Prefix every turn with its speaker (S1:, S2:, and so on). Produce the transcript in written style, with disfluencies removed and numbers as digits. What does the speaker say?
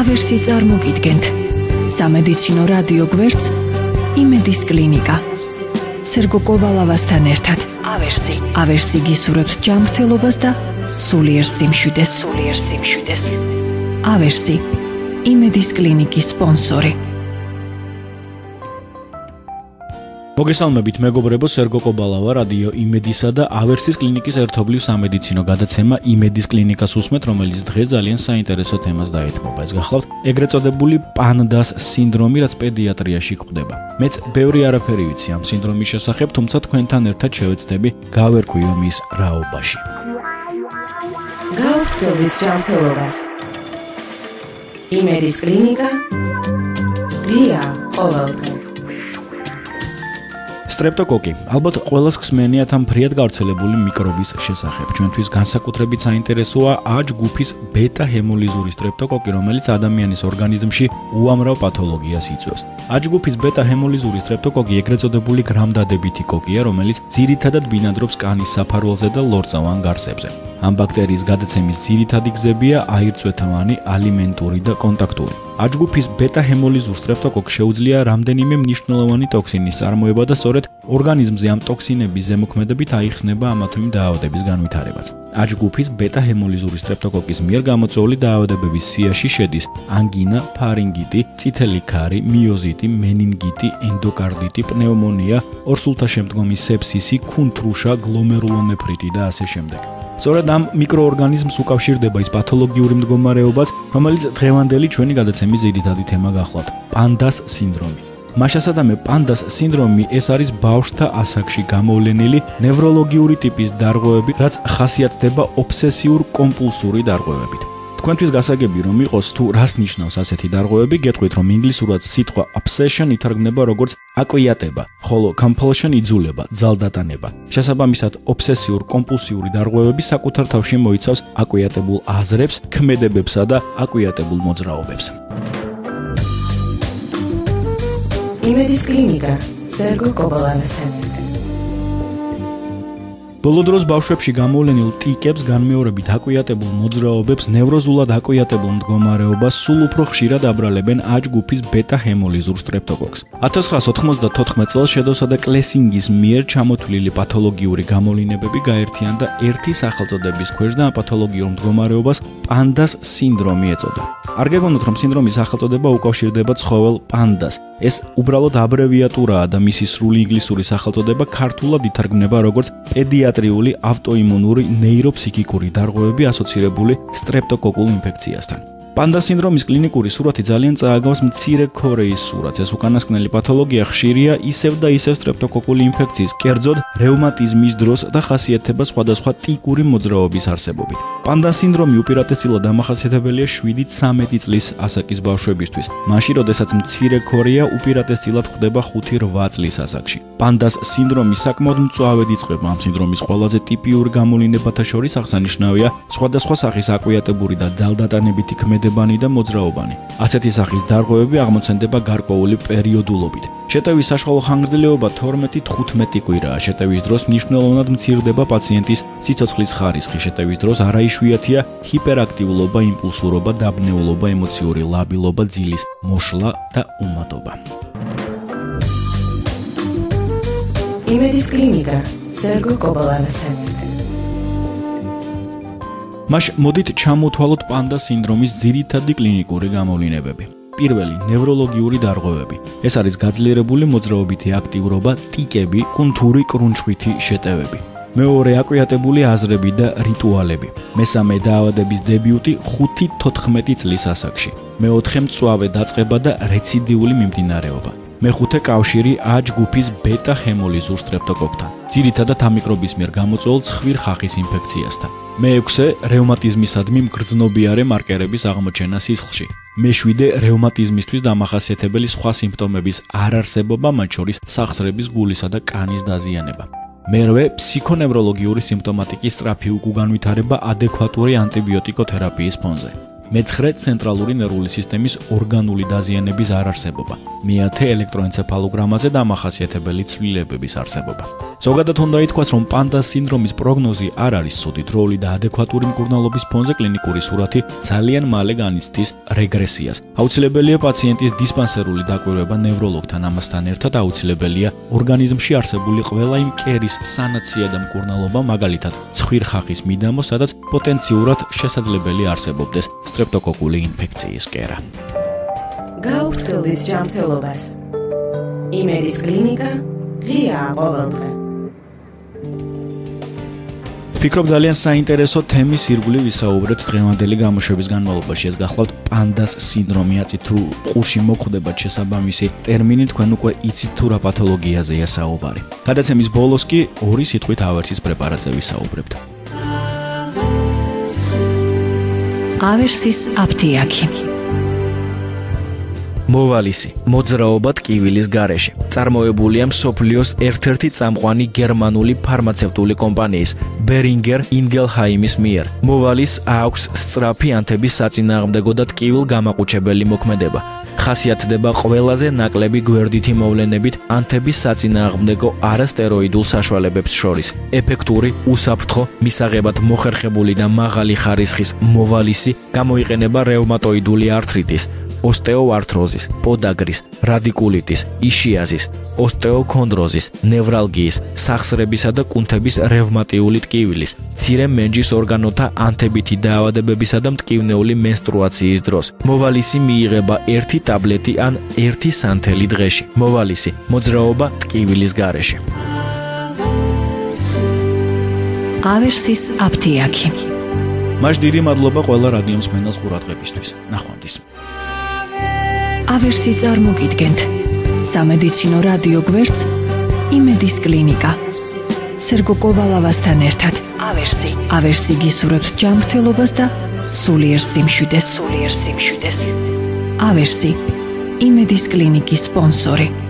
S1: ავერსი წარმოგიდგენთ სამედიცინო რადიო გვერდს იმედის კლინიკა სერგო კოვალავასთან ერთად ავერსი გისურვებს ჯანმრთელობას და სულიერ სიმშვიდეს ავერსი იმედის კლინიკის სპონსორი.
S2: მოგესალმებით მეგობრებო, სერგო კობალავა რადიო იმედისა და ავერსის კლინიკის ერთობლივ სამედიცინო გადაცემა იმედის კლინიკას უსმენთ, რომელიც დღეს ძალიან საინტერესო თემას დაეთმობა. ეს გახლავთ ეგრეთ წოდებული პანდას სინდრომი, რაც პედიატრიაში გვხვდება. მეც ბევრი არაფერი ვიცი ამ სინდრომის შესახებ, თუმცა თქვენთან ერთად შევეცდები გავერკვიო მის რაობაში.
S3: გავრცელებით ჯანმრთელობას. იმედის კლინიკა ღია ყოველდღე.
S2: სტრეპტოკოკი ალბათ ყველას ხსმენიათ ამ ფრიად გავრცელებული მიკრობის შესახებ. ჩვენთვის განსაკუთრებით საინტერესოა A ჯგუფის ბეტა ჰემოლიზური სტრეპტოკოკი, რომელიც ადამიანის ორგანიზმში უამრავ პათოლოგიას იწვევს. A ჯგუფის ბეტა ჰემოლიზური სტრეპტოკოკი ეგრეთ წოდებული გრამდადებითი კოკია, რომელიც ძირითადად ბინადრობს კანის საფარველზე და ლორწოვან გარსებზე. ამ ბაქტერიის გადაცემის ძირითადი გზებია აირწვეთოვანი, ალიმენტური და კონტაქტური. A ჯგუფის ბეტა ჰემოლიზურ სტრეპტოკოკს შეუძლია რამდენიმე მნიშვნელოვანი ტოქსინის წარმოება და სწორედ ორგანიზმზე ამ ტოქსინების ზემოქმედებით აიხსნება ამა თუ იმ დაავადების განვითარებაც. A ჯგუფის ბეტა ჰემოლიზური სტრეპტოკოკის მიერ გამოწვეული დაავადებების სიაში შედის ანგინა, ფარინგიტი, წითელი ქარი, მიოზიტი, მენინგიტი, ენდოკარდიტი, პნევმონია, ორსულთაშემდგომი სეფსისი, ქუნთრუშა, გლომერულონეფრიტი და ასე შემდეგ. სწორედ ამ მიკროორგანიზმს უკავშირდება ის პათოლოგიური მდგომარეობაც, რომელიც დღევანდელი ჩვენი გადაცემის ძირითადი თემა გახლავთ პანდას სინდრომი. მაშასადამე პანდას სინდრომი ეს არის ბავშვთა ასაკში გამოვლენილი ნევროლოგიური ტიპის დარღვევები, რაც ხასიათდება ობსესიურ-კომპულსური დარღვევებით. თქვენთვის გასაგები რომ იყოს თუ რას ნიშნავს ასეთი დარღვევები, გეტყვით რომ ინგლისურად სიტყვა obsession ითარგმნება როგორც აკვიატება, ხოლო compulsion იძულება, ძალდატანება. შესაბამისად, ობსესიურ-კომპულსიური დარღვევები საკუთარ თავში მოიცავს აკვიატებულ აზრებს, ქმედებებსა და აკვიატებულ მოძრაობებს.
S3: იმედის კლინიკა სერგო კობალავასთან.
S2: ბოლო დროს ბავშვებში გამოვლენილ ტიკებს, განმეორებით აკვიატებულ მოძრაობებს, ნევროზულად აკვიატებულ მდგომარეობას სულ უფრო ხშირად აბრალებენ A ჯგუფის ბეტა ჰემოლიზურ სტრეპტოკოკს. 1994 წელს შედოსა და კლესინგის მიერ ჩამოთვლილი პათოლოგიური გამოვლინებები გაერთიანდა ერთი სახელწოდების ქვეშ და ამ პათოლოგიურ მდგომარეობას პანდას სინდრომი ეწოდა. არ გეგონოთ რომ სინდრომის სახელწოდება უკავშირდება ცხოველ პანდას. ეს უბრალოდ აბრევიატურაა და მისი სრული ინგლისური სახელწოდება ქართულად ითარგმნება როგორც პედიატრიული ავტოიმუნური ნეიროფსიქიკური დარღვევები ასოცირებული სტრეპტოკოკულ ინფექციასთან. პანდას სინდრომის კლინიკური სურათი ძალიან წააგავს მცირე ქორეის სურათს. ეს უკანასკნელი პათოლოგია ხშირია ისევ და ისევ სტრეპტოკოკული ინფექციის, კერძოდ რეუმატიზმის დროს და ხასიათდება სხვადასხვა ტიკური მოძრაობის არსებობით. პანდას სინდრომი უპირატესწილად დამახასიათებელია 7-13 წლის ასაკის ბავშვებისთვის. მაშინ, როდესაც მცირე ქორეა უპირატესწილად ხდება 5-8 წლის ასაკში. პანდას სინდრომი საკმაოდ მწვავედ იწყება. ამ სინდრომის ყველაზე ტიპიური გამოვლინებათა შორის აღსანიშნავია სხვადასხვა სახის აკვიატებური და ძალდატანებითი ქმედებანი და მოძრაობანი. ასეთი სახის დარღვევები აღმოცენდება გარკვეული პერიოდულობით. შეტევის საშუალო ხანგრძლივობა 12-15 კვირაა. შეტევის დროს მნიშვნელოვნად მცირდება პაციენტის სიცოცხლის ხარისხი. შეტევის დროს არაიშვიათია ჰიპერაქტიულობა, იმპულსურობა, დაბნეულობა, ემოციური ლაბილობა, ძილის მოშლა და უმატობა.
S3: იმედის კლინიკა სერგო კობალავასთან.
S2: მაშ მოდით ჩამოთვალოთ პანდას სინდრომის ძირითადი კლინიკური გამოვლინებები. პირველი ნევროლოგიური დარღვევები. ეს არის გაძლიერებული მოძრაობითი აქტიურობა, ტიკები, კუნთური კრუნჩხვითი შეტევები. მეორე აკვიატებული აზრები და რიტუალები. მესამე დაავადების დებიუტი 5-14 წლის ასაკში. მეოთხე მწვავე დაწყება და რეციდიული მიმდინარეობა. მეხუთე კავშირი A ჯგუფის ბეტა ჰემოლიზურ სტრეპტოკოკთან. ძირითადად ამ მიკრობის მიერ გამოწვეულ ცხვირ ხახის ინფექციასთან. მეექვსე რეუმატიზმისადმი მგრძნობიარე მარკერების აღმოჩენა სისხლში. მეშვიდე რეუმატიზმისთვის დამახასიათებელი სხვა სიმპტომების არარსებობა, მათ შორის სახსრების, გულისა და კანის დაზიანება. მერვე ფსიქონევროლოგიური სიმპტომატიკის სწრაფი უკუგანვითარება ადეკვატური ანტიბიოტიკოთერაპიის ფონზე. მეცხრე ცენტრალური ნერვული სისტემის ორგანული დაზიანების არარსებობა, მეათე ელექტროენცეფალოგრამაზე დამახასიათებელი ცვლილებების არსებობა. ზოგადად უნდა ითქვას, რომ პანდას სინდრომის პროგნოზი არ არის ცუდი, დროული და ადეკვატური მკურნალობის ფონზე კლინიკური სურათი ძალიან მალე განიცდის რეგრესიას. აუცილებელია პაციენტის დისპანსერული დაკვირვება ნევროლოგთან, ამასთან ერთად აუცილებელია ორგანიზმში არსებული ყველა იმ კერის სანაცია და მკურნალობა, მაგალითად, ცხვირხახის მიდამო, სადაც პოტენციურად შესაძლებელი არსებობდეს სტრეპტოკოკული ინფექციის კერა.
S3: გაურთქილდით ჯანმრთელობას. იმედის კლინიკა ღიაა ყოველდღე.
S2: ვფიქრობ ძალიან საინტერესო თემის ირგვლივ ვისაუბრეთ დღევანდელი გამოშვების განმავლობაში. ეს გახლავთ პანდას სინდრომი, აწით თუ ყურში მოხვდებათ შესაბამისი ტერმინი, თქვენ უკვე იცით თუ რა პათოლოგიაზეა საუბარი. გადაცემის ბოლოს კი ორი სიტყვით ავერსის პრეპარატზე ვისაუბრებთ.
S1: ავერსის აფთიაქი.
S4: მოვალისი, მოძრაობა ტკივილის გარეშე. წარმოებულია მსოფლიოს ერთ-ერთი წამყვანი გერმანული ფარმაცევტული კომპანიის Boehringer Ingelheimის მიერ. მოვალისს აქვს სწრაფი ანთების საწინააღმდეგო და ტკივილ გამაყუჩებელი მოქმედება. ხასიათდება ყველაზე ნაკლები გვერდითი მოვლენებით ანთების საწინააღმდეგო არასტეროიდულ საშუალებებს შორის. ეფექტური, უსაფრთხო, მისაღებად მოხერხებული და მაღალი ხარისხის მოვალისი გამოიყენება რევმატოიდული ართრიტის, ოსტეოართროზის, პოდაგრის, რადიკულიტის, იშიაზის, ოსტეოქონდროზის, ნევრალგიის, სახსრებისა და კუნთების რევმატიული ტკივილის, მცირე მენჯის ორგანოთა ანთებითი დაავადებებისა და მტკივნეული მენსტრუაციის დროს. მოვალისი მიიღება 1 ტაბლეტი ან 1 სანთელი დღეში. მოვალისი, მოძრაობა ტკივილის გარეშე.
S1: ავერსის აფთიაქი.
S2: მაშ დიდი მადლობა ყველა რადიო მსმენელს ყურადღებისთვის. ნახვამდის.
S1: ავერსი წარმოგიდგენთ სამედიცინო რადიო გვერდს იმედის კლინიკა სერგო კოვალავასთან ერთად. ავერსი გისურვებს ჯანმრთელობას და სულიერ სიმშვიდეს. ავერსი იმედის კლინიკის სპონსორი.